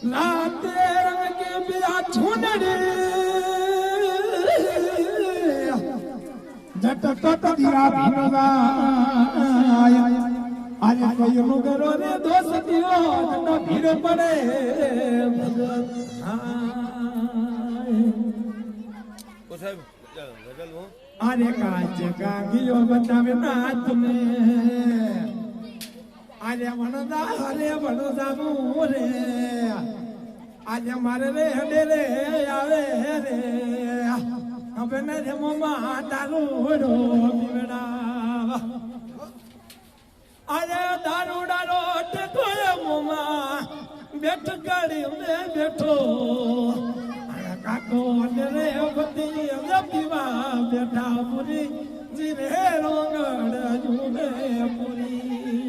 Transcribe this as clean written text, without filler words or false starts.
लाते रंग के बिया छुनड़े जट तट दिया भीनोगाय अरे कोई मुगरो रे दोस्तियो जट भीड़ पड़े अरे कांच का गियो बतावे नाच में अरे वनदा मोरे आज मारे रे हडे रे आवे रे अबे न रे मोमा दारूडो बिगड़ा अरे दारूडारो टकोय मोमा बेट गाड़ी में बैठो अरे काको रे बती रबीवा बेटा पूरी जी रे रोंगड़ जुबे पूरी